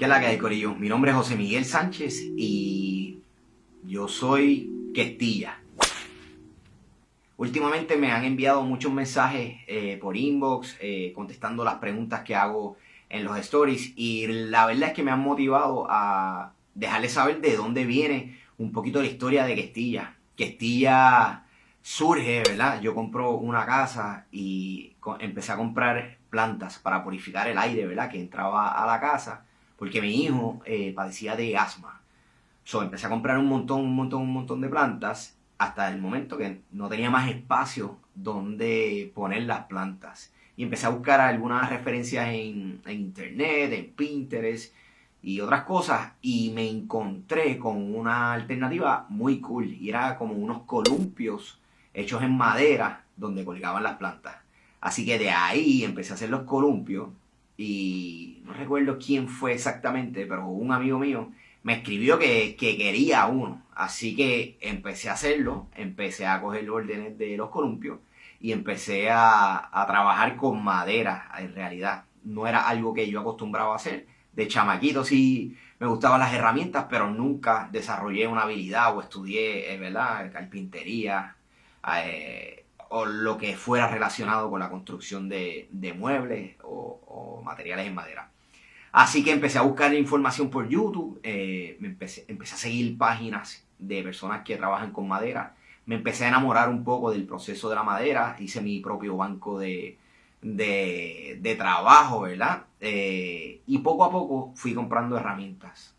¿Qué es la que hay, corillo? Mi nombre es José Miguel Sánchez y yo soy Questilla. Últimamente me han enviado muchos mensajes por inbox, contestando las preguntas que hago en los stories, y la verdad es que me han motivado a dejarles saber de dónde viene un poquito la historia de Questilla. Questilla surge, ¿verdad? Yo compro una casa y empecé a comprar plantas para purificar el aire, ¿verdad? Que entraba a la casa, porque mi hijo padecía de asma. Empecé a comprar un montón de plantas hasta el momento que no tenía más espacio donde poner las plantas. Y empecé a buscar algunas referencias en internet, en Pinterest y otras cosas. Y me encontré con una alternativa muy cool. Y era como unos columpios hechos en madera donde colgaban las plantas. Así que de ahí empecé a hacer los columpios. Y no recuerdo quién fue exactamente, pero un amigo mío me escribió que quería uno. Así que empecé a hacerlo, empecé a coger órdenes de los columpios y empecé a trabajar con madera. En realidad no era algo que yo acostumbraba a hacer. De chamaquito sí me gustaban las herramientas, pero nunca desarrollé una habilidad o estudié, ¿verdad?, carpintería o lo que fuera relacionado con la construcción de muebles o materiales en madera. Así que empecé a buscar información por YouTube, empecé a seguir páginas de personas que trabajan con madera, me empecé a enamorar un poco del proceso de la madera, hice mi propio banco de trabajo, ¿verdad? Y poco a poco fui comprando herramientas.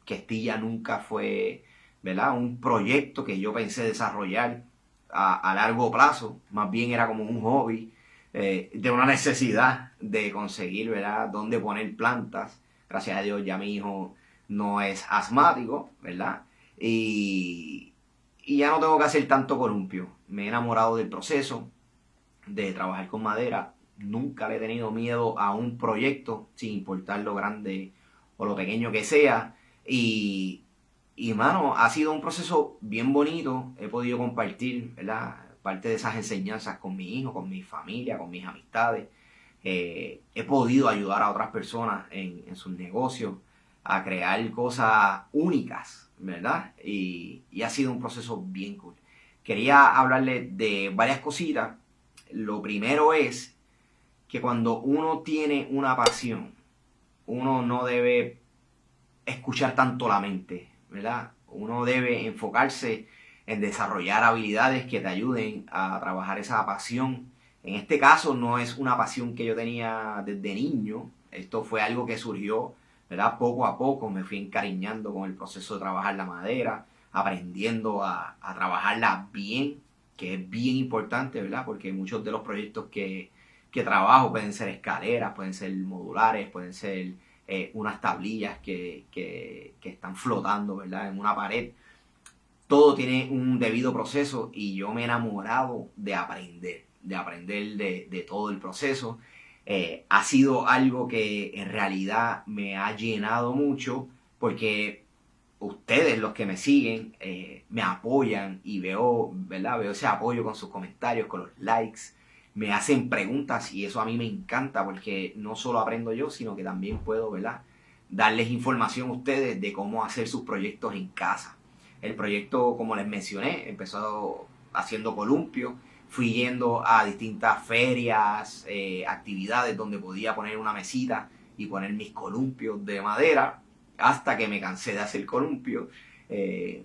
Questilla nunca fue, ¿verdad?, un proyecto que yo pensé desarrollar a largo plazo, más bien era como un hobby, de una necesidad de conseguir, ¿verdad?, dónde poner plantas. Gracias a Dios ya mi hijo no es asmático, ¿verdad? Y ya no tengo que hacer tanto columpio. Me he enamorado del proceso de trabajar con madera. Nunca le he tenido miedo a un proyecto, sin importar lo grande o lo pequeño que sea. Mano, ha sido un proceso bien bonito. He podido compartir, ¿verdad?, parte de esas enseñanzas con mi hijo, con mi familia, con mis amistades. He podido ayudar a otras personas en sus negocios a crear cosas únicas, ¿verdad? Y ha sido un proceso bien cool. Quería hablarle de varias cositas. Lo primero es que cuando uno tiene una pasión, uno no debe escuchar tanto la mente, ¿verdad? Uno debe enfocarse en desarrollar habilidades que te ayuden a trabajar esa pasión. En este caso no es una pasión que yo tenía desde niño. Esto fue algo que surgió, ¿verdad?, poco a poco. Me fui encariñando con el proceso de trabajar la madera, aprendiendo a trabajarla bien, que es bien importante, ¿verdad? Porque muchos de los proyectos que trabajo pueden ser escaleras, pueden ser modulares, pueden ser unas tablillas que están flotando, ¿verdad?, en una pared. Todo tiene un debido proceso y yo me he enamorado de aprender de todo el proceso. Ha sido algo que en realidad me ha llenado mucho porque ustedes, los que me siguen, me apoyan y veo, ¿verdad?, veo ese apoyo con sus comentarios, con los likes. Me hacen preguntas y eso a mí me encanta porque no solo aprendo yo, sino que también puedo, ¿verdad?, darles información a ustedes de cómo hacer sus proyectos en casa. El proyecto, como les mencioné, empezó haciendo columpios. Fui yendo a distintas ferias, actividades donde podía poner una mesita y poner mis columpios de madera, hasta que me cansé de hacer columpios,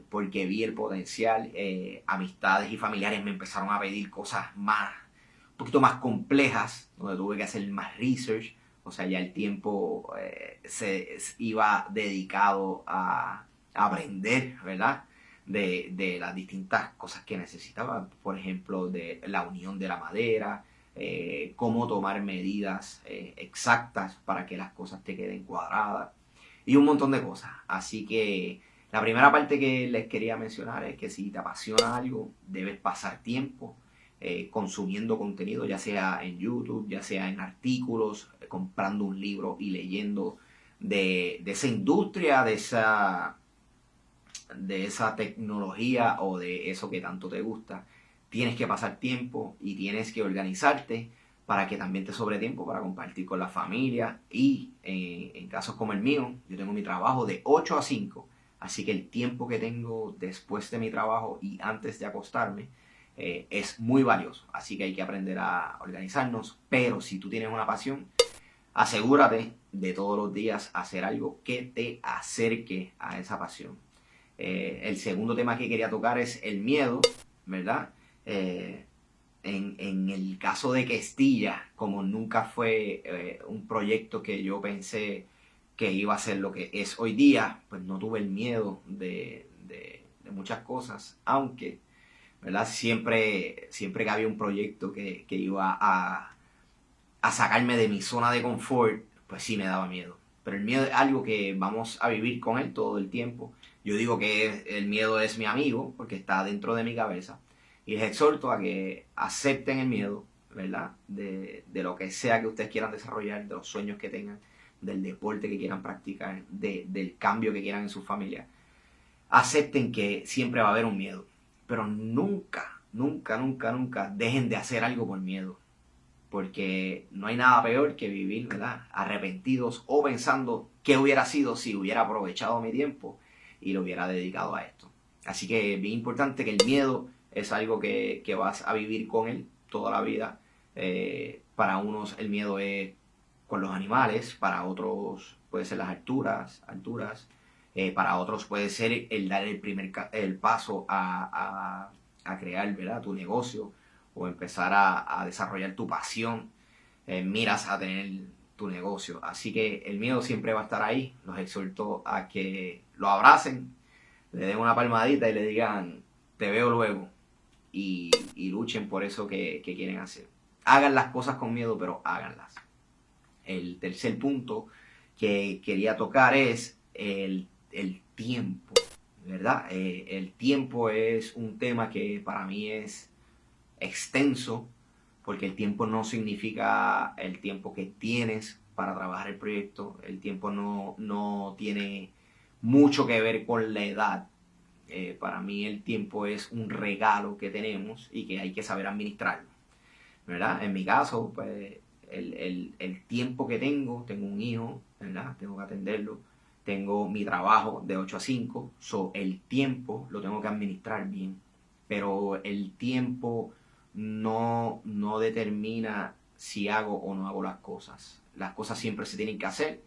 porque vi el potencial. Amistades y familiares me empezaron a pedir cosas un poquito más complejas, donde tuve que hacer más research. O sea, ya el tiempo se iba dedicado a aprender, ¿verdad?, de las distintas cosas que necesitaba. Por ejemplo, de la unión de la madera, cómo tomar medidas exactas para que las cosas te queden cuadradas y un montón de cosas. Así que la primera parte que les quería mencionar es que si te apasiona algo, debes pasar tiempo consumiendo contenido, ya sea en YouTube, ya sea en artículos, comprando un libro y leyendo de esa industria, de esa tecnología o de eso que tanto te gusta. Tienes que pasar tiempo y tienes que organizarte para que también te sobre tiempo para compartir con la familia. Y en casos como el mío, yo tengo mi trabajo de 8 a 5, así que el tiempo que tengo después de mi trabajo y antes de acostarme es muy valioso. Así que hay que aprender a organizarnos, pero si tú tienes una pasión, asegúrate de todos los días hacer algo que te acerque a esa pasión. El segundo tema que quería tocar es el miedo, ¿verdad? En el caso de Questilla, como nunca fue un proyecto que yo pensé que iba a ser lo que es hoy día, pues no tuve el miedo de muchas cosas, aunque, ¿verdad? Siempre que había un proyecto que iba a sacarme de mi zona de confort, pues sí me daba miedo. Pero el miedo es algo que vamos a vivir con él todo el tiempo. Yo digo que el miedo es mi amigo porque está dentro de mi cabeza. Y les exhorto a que acepten el miedo, ¿verdad? De lo que sea que ustedes quieran desarrollar, de los sueños que tengan, del deporte que quieran practicar, del cambio que quieran en su familia. Acepten que siempre va a haber un miedo. Pero nunca, nunca, nunca, nunca dejen de hacer algo por miedo. Porque no hay nada peor que vivir, ¿verdad?, arrepentidos o pensando qué hubiera sido si hubiera aprovechado mi tiempo y lo hubiera dedicado a esto. Así que es bien importante que el miedo es algo que vas a vivir con él toda la vida. Para unos el miedo es con los animales, para otros puede ser las alturas. Para otros puede ser el dar el paso a crear, ¿verdad?, tu negocio, o empezar a desarrollar tu pasión, miras a tener tu negocio. Así que el miedo siempre va a estar ahí. Los exhorto a que lo abracen, le den una palmadita y le digan, te veo luego. Y luchen por eso que quieren hacer. Hagan las cosas con miedo, pero háganlas. El tercer punto que quería tocar es el tiempo, ¿verdad? El tiempo es un tema que para mí es extenso, porque el tiempo no significa el tiempo que tienes para trabajar el proyecto. El tiempo no tiene mucho que ver con la edad. Para mí el tiempo es un regalo que tenemos y que hay que saber administrarlo, ¿verdad? En mi caso, pues el tiempo que tengo un hijo, ¿verdad? Tengo que atenderlo. Tengo mi trabajo de 8 a 5, el tiempo lo tengo que administrar bien. Pero el tiempo no determina si hago o no hago las cosas. Las cosas siempre se tienen que hacer.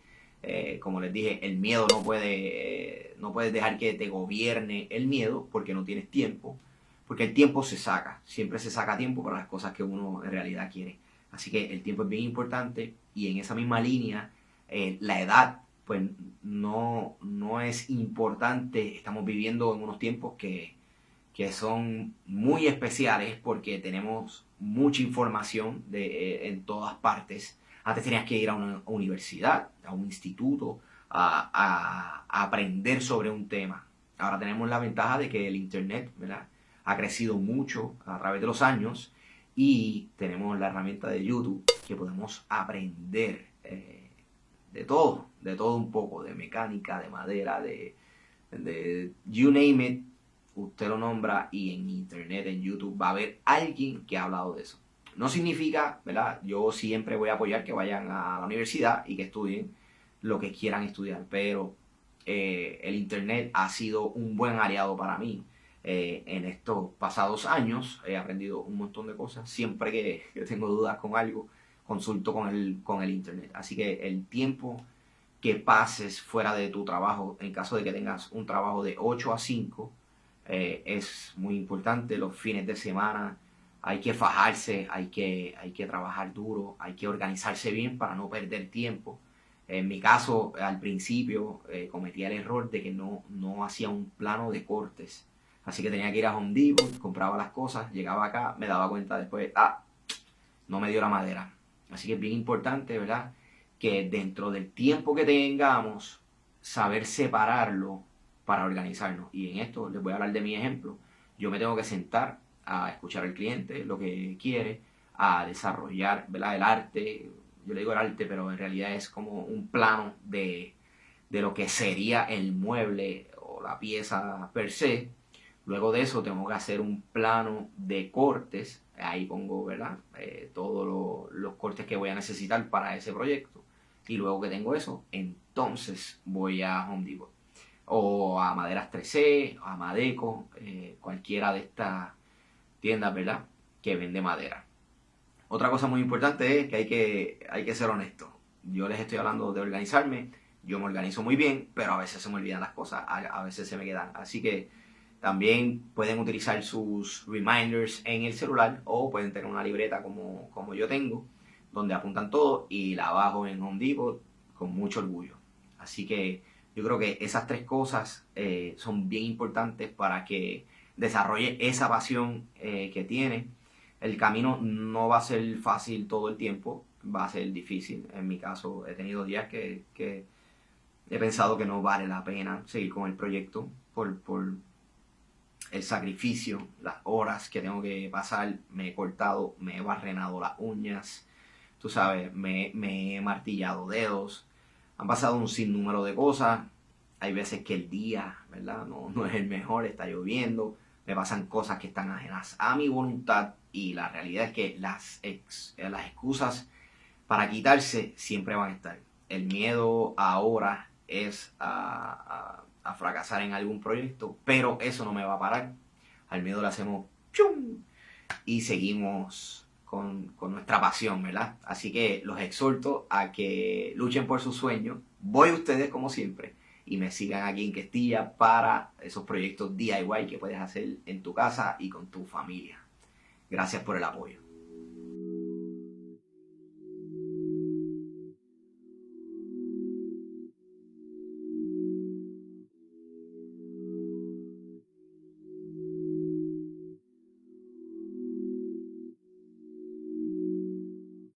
Como les dije, el miedo no puedes dejar que te gobierne el miedo porque no tienes tiempo. Porque el tiempo se saca. Siempre se saca tiempo para las cosas que uno en realidad quiere. Así que el tiempo es bien importante. Y en esa misma línea, la edad pues no es importante. Estamos viviendo en unos tiempos que son muy especiales porque tenemos mucha información en todas partes. Antes tenías que ir a una universidad, a un instituto, a aprender sobre un tema. Ahora tenemos la ventaja de que el Internet, ¿verdad?, ha crecido mucho a través de los años y tenemos la herramienta de YouTube que podemos aprender de todo un poco, de mecánica, de madera, de you name it. Usted lo nombra y en internet, en YouTube, va a haber alguien que ha hablado de eso. No significa, ¿verdad? Yo siempre voy a apoyar que vayan a la universidad y que estudien lo que quieran estudiar, pero el internet ha sido un buen aliado para mí. En estos pasados años he aprendido un montón de cosas. Siempre que tengo dudas con algo, consulto con el internet. Así que el tiempo que pases fuera de tu trabajo, en caso de que tengas un trabajo de 8 a 5, es muy importante. Los fines de semana hay que fajarse, hay que trabajar duro, hay que organizarse bien para no perder tiempo. En mi caso, al principio cometía el error de que no hacía un plano de cortes. Así que tenía que ir a Home Depot, compraba las cosas, llegaba acá, me daba cuenta después, no me dio la madera. Así que es bien importante, ¿verdad?, que dentro del tiempo que tengamos, saber separarlo para organizarnos. Y en esto les voy a hablar de mi ejemplo. Yo me tengo que sentar a escuchar al cliente, lo que quiere, a desarrollar, ¿verdad?, el arte. Yo le digo el arte, pero en realidad es como un plano de lo que sería el mueble o la pieza per se. Luego de eso tengo que hacer un plano de cortes, ahí pongo, ¿verdad? Todos los cortes que voy a necesitar para ese proyecto. Y luego que tengo eso, entonces voy a Home Depot. O a Maderas 3C, a Madeco, cualquiera de estas tiendas, ¿verdad? Que vende madera. Otra cosa muy importante es que hay que ser honesto. Yo les estoy hablando de organizarme. Yo me organizo muy bien, pero a veces se me olvidan las cosas, a veces se me quedan. Así que también pueden utilizar sus reminders en el celular o pueden tener una libreta como yo tengo, donde apuntan todo y la bajo en Home Depot con mucho orgullo. Así que yo creo que esas tres cosas son bien importantes para que desarrolle esa pasión que tiene. El camino no va a ser fácil todo el tiempo, va a ser difícil. En mi caso he tenido días que he pensado que no vale la pena seguir con el proyecto por el sacrificio, las horas que tengo que pasar. Me he cortado, me he barrenado las uñas, tú sabes, me he martillado dedos. Han pasado un sinnúmero de cosas. Hay veces que el día, ¿verdad? No es el mejor, está lloviendo. Me pasan cosas que están ajenas a mi voluntad. Y la realidad es que las excusas para quitarse siempre van a estar. El miedo ahora es a fracasar en algún proyecto, pero eso no me va a parar. Al miedo le hacemos ¡chum! Y seguimos con nuestra pasión, ¿verdad? Así que los exhorto a que luchen por sus sueños. Voy a ustedes como siempre y me sigan aquí en Questilla para esos proyectos DIY que puedes hacer en tu casa y con tu familia. Gracias por el apoyo.